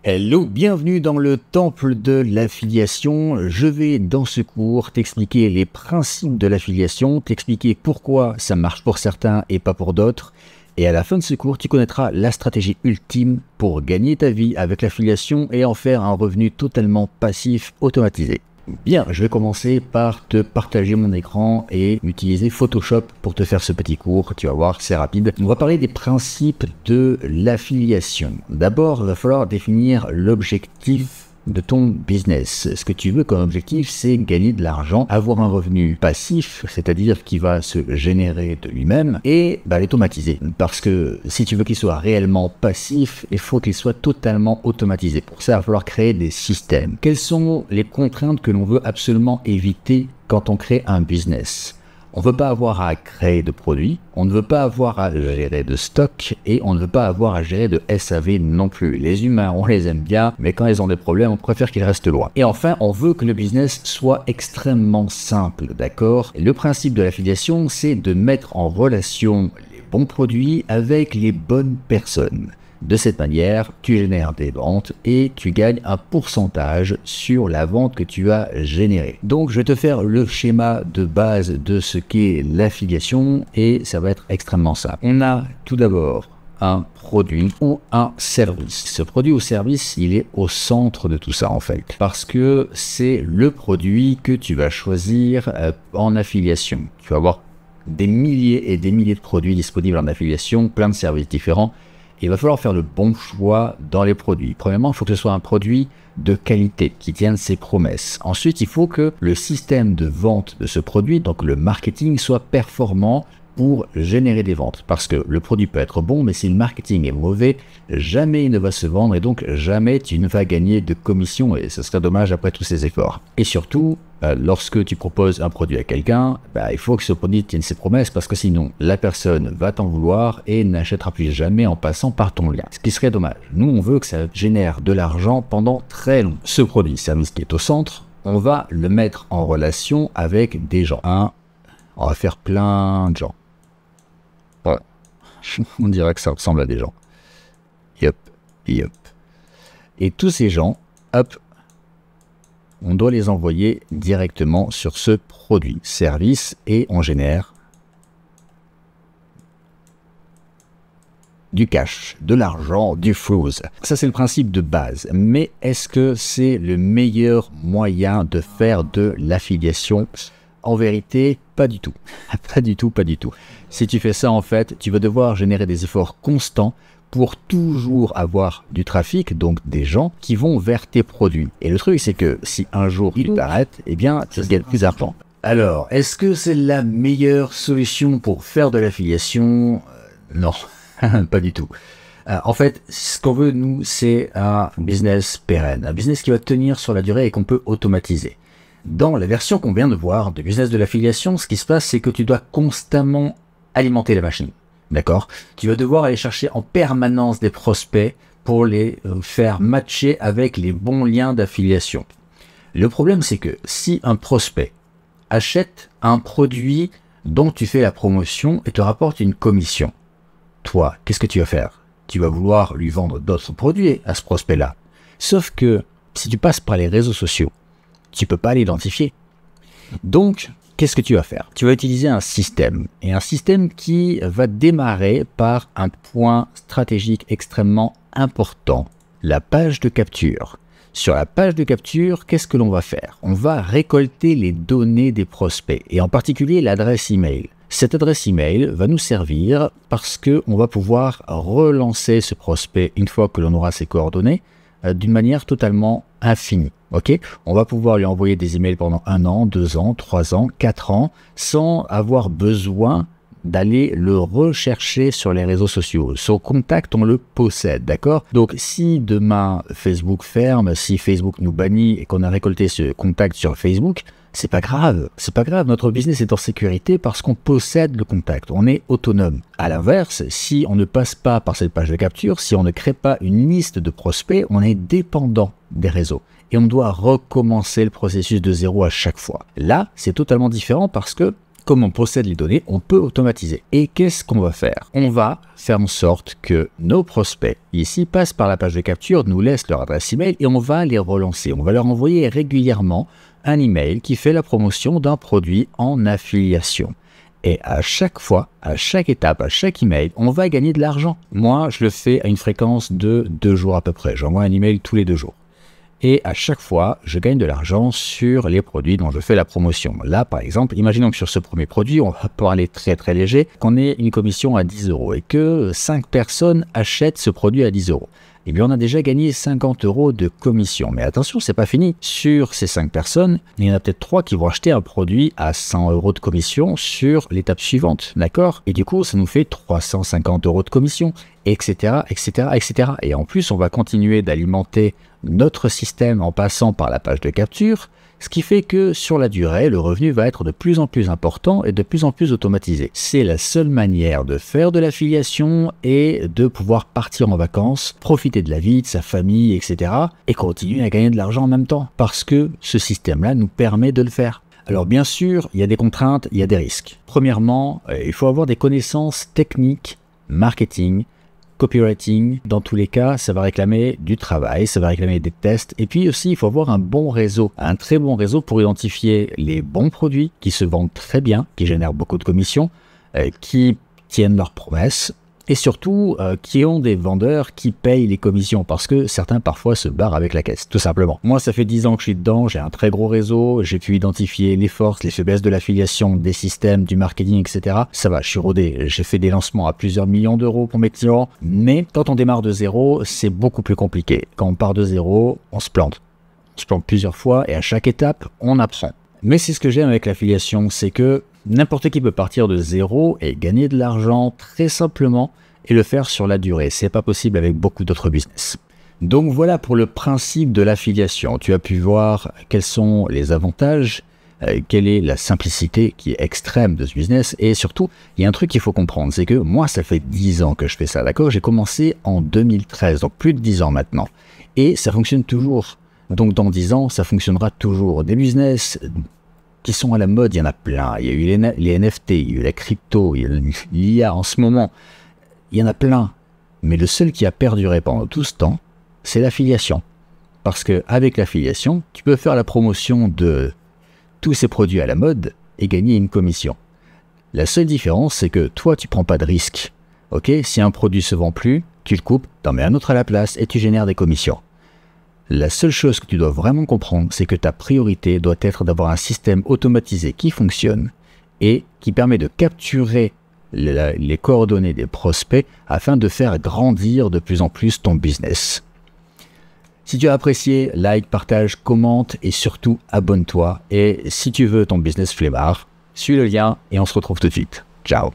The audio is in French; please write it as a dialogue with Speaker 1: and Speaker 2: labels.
Speaker 1: Hello, bienvenue dans le temple de l'affiliation. Je vais dans ce cours t'expliquer les principes de l'affiliation, t'expliquer pourquoi ça marche pour certains et pas pour d'autres. Et à la fin de ce cours, tu connaîtras la stratégie ultime pour gagner ta vie avec l'affiliation et en faire un revenu totalement passif automatisé. Bien, je vais commencer par te partager mon écran et utiliser Photoshop pour te faire ce petit cours. Tu vas voir, c'est rapide. On va parler des principes de l'affiliation. D'abord, il va falloir définir l'objectif de ton business. Ce que tu veux comme objectif, c'est gagner de l'argent, avoir un revenu passif, c'est-à-dire qui va se générer de lui-même et l'automatiser. Parce que si tu veux qu'il soit réellement passif, il faut qu'il soit totalement automatisé. Pour ça, il va falloir créer des systèmes. Quelles sont les contraintes que l'on veut absolument éviter quand on crée un business ? On ne veut pas avoir à créer de produits, on ne veut pas avoir à gérer de stock et on ne veut pas avoir à gérer de SAV non plus. Les humains, on les aime bien, mais quand ils ont des problèmes, on préfère qu'ils restent loin. Et enfin, on veut que le business soit extrêmement simple, d'accord ? Le principe de l'affiliation, c'est de mettre en relation les bons produits avec les bonnes personnes. De cette manière, tu génères des ventes et tu gagnes un pourcentage sur la vente que tu as générée. Donc, je vais te faire le schéma de base de ce qu'est l'affiliation et ça va être extrêmement simple. On a tout d'abord un produit ou un service. Ce produit ou service, il est au centre de tout ça en fait, parce que c'est le produit que tu vas choisir en affiliation. Tu vas avoir des milliers et des milliers de produits disponibles en affiliation, plein de services différents. Il va falloir faire le bon choix dans les produits. Premièrement, il faut que ce soit un produit de qualité, qui tienne ses promesses. Ensuite, il faut que le système de vente de ce produit, donc le marketing, soit performant pour générer des ventes. Parce que le produit peut être bon, mais si le marketing est mauvais, jamais il ne va se vendre et donc jamais tu ne vas gagner de commission et ce serait dommage après tous ces efforts. Et surtout, lorsque tu proposes un produit à quelqu'un, il faut que ce produit tienne ses promesses parce que sinon, la personne va t'en vouloir et n'achètera plus jamais en passant par ton lien. Ce qui serait dommage. Nous, on veut que ça génère de l'argent pendant très longtemps. Ce produit, service qui est au centre, on va le mettre en relation avec des gens. On va faire plein de gens. Ouais. On dirait que ça ressemble à des gens. Yep, yep. Et tous ces gens, hop, on doit les envoyer directement sur ce produit, service, et on génère du cash, de l'argent, du flouze. Ça, c'est le principe de base. Mais est-ce que c'est le meilleur moyen de faire de l'affiliation ? En vérité, pas du tout. Pas du tout, pas du tout. Si tu fais ça, en fait, tu vas devoir générer des efforts constants pour toujours avoir du trafic, donc des gens qui vont vers tes produits. Et le truc, c'est que si un jour tu t'arrêtes, eh bien, tu gagnes plus d'argent. Alors, est-ce que c'est la meilleure solution pour faire de l'affiliation ? Non, pas du tout. En fait, ce qu'on veut, nous, c'est un business pérenne, un business qui va tenir sur la durée et qu'on peut automatiser. Dans la version qu'on vient de voir de business de l'affiliation, ce qui se passe, c'est que tu dois constamment alimenter la machine. D'accord ? Tu vas devoir aller chercher en permanence des prospects pour les faire matcher avec les bons liens d'affiliation. Le problème, c'est que si un prospect achète un produit dont tu fais la promotion et te rapporte une commission, toi, qu'est-ce que tu vas faire ? Tu vas vouloir lui vendre d'autres produits à ce prospect-là. Sauf que si tu passes par les réseaux sociaux, tu peux pas l'identifier. Donc, qu'est-ce que tu vas faire ? Tu vas utiliser un système, et un système qui va démarrer par un point stratégique extrêmement important, la page de capture. Sur la page de capture, qu'est-ce que l'on va faire ? On va récolter les données des prospects, et en particulier l'adresse email. Cette adresse email va nous servir parce qu'on va pouvoir relancer ce prospect une fois que l'on aura ses coordonnées d'une manière totalement infinie. Ok, on va pouvoir lui envoyer des emails pendant 1 an, 2 ans, 3 ans, 4 ans, sans avoir besoin d'aller le rechercher sur les réseaux sociaux. Son contact, on le possède, d'accord ? Donc, si demain Facebook ferme, si Facebook nous bannit et qu'on a récolté ce contact sur Facebook, c'est pas grave, notre business est en sécurité parce qu'on possède le contact, on est autonome. À l'inverse, si on ne passe pas par cette page de capture, si on ne crée pas une liste de prospects, on est dépendant des réseaux. Et on doit recommencer le processus de zéro à chaque fois. Là, c'est totalement différent parce que comme on possède les données, on peut automatiser. Et qu'est-ce qu'on va faire? On va faire en sorte que nos prospects, ici, passent par la page de capture, nous laissent leur adresse email et on va les relancer. On va leur envoyer régulièrement un email qui fait la promotion d'un produit en affiliation. Et à chaque fois, à chaque étape, à chaque email, on va gagner de l'argent. Moi, je le fais à une fréquence de 2 jours à peu près. J'envoie un email tous les 2 jours. Et à chaque fois, je gagne de l'argent sur les produits dont je fais la promotion. Là, par exemple, imaginons que sur ce premier produit, on va parler très léger, qu'on ait une commission à 10 € et que 5 personnes achètent ce produit à 10 €. Eh bien, on a déjà gagné 50 € de commission. Mais attention, c'est pas fini. Sur ces 5 personnes, il y en a peut-être 3 qui vont acheter un produit à 100 € de commission sur l'étape suivante. D'accord? Et du coup, ça nous fait 350 € de commission, etc., etc., etc. Et en plus, on va continuer d'alimenter notre système en passant par la page de capture, ce qui fait que sur la durée, le revenu va être de plus en plus important et de plus en plus automatisé. C'est la seule manière de faire de l'affiliation et de pouvoir partir en vacances, profiter de la vie, de sa famille, etc. et continuer à gagner de l'argent en même temps, parce que ce système-là nous permet de le faire. Alors bien sûr, il y a des contraintes, il y a des risques. Premièrement, il faut avoir des connaissances techniques, marketing, copywriting. Dans tous les cas, ça va réclamer du travail, ça va réclamer des tests. Et puis aussi, il faut avoir un bon réseau, un très bon réseau pour identifier les bons produits qui se vendent très bien, qui génèrent beaucoup de commissions, qui tiennent leurs promesses. Et surtout, qui ont des vendeurs qui payent les commissions, parce que certains parfois se barrent avec la caisse, tout simplement. Moi, ça fait 10 ans que je suis dedans, j'ai un très gros réseau, j'ai pu identifier les forces, les faiblesses de l'affiliation, des systèmes, du marketing, etc. Ça va, je suis rodé, j'ai fait des lancements à plusieurs millions d'euros pour mes clients, mais quand on démarre de zéro, c'est beaucoup plus compliqué. Quand on part de zéro, on se plante. On se plante plusieurs fois et à chaque étape, on apprend. Mais c'est ce que j'aime avec l'affiliation, c'est que n'importe qui peut partir de zéro et gagner de l'argent très simplement et le faire sur la durée. C'est pas possible avec beaucoup d'autres business. Donc voilà pour le principe de l'affiliation. Tu as pu voir quels sont les avantages, quelle est la simplicité qui est extrême de ce business. Et surtout, il y a un truc qu'il faut comprendre, c'est que moi, ça fait 10 ans que je fais ça, d'accord? J'ai commencé en 2013, donc plus de 10 ans maintenant. Et ça fonctionne toujours. Donc dans 10 ans, ça fonctionnera toujours. Des business qui sont à la mode, il y en a plein. Il y a eu les NFT, il y a eu la crypto, il y a l'IA en ce moment. Il y en a plein. Mais le seul qui a perduré pendant tout ce temps, c'est l'affiliation. Parce qu'avec l'affiliation, tu peux faire la promotion de tous ces produits à la mode et gagner une commission. La seule différence, c'est que toi, tu prends pas de risque. Ok? Si un produit se vend plus, tu le coupes, t'en mets un autre à la place et tu génères des commissions. La seule chose que tu dois vraiment comprendre, c'est que ta priorité doit être d'avoir un système automatisé qui fonctionne et qui permet de capturer les coordonnées des prospects afin de faire grandir de plus en plus ton business. Si tu as apprécié, like, partage, commente et surtout abonne-toi. Et si tu veux ton business flemmard, suis le lien et on se retrouve tout de suite. Ciao!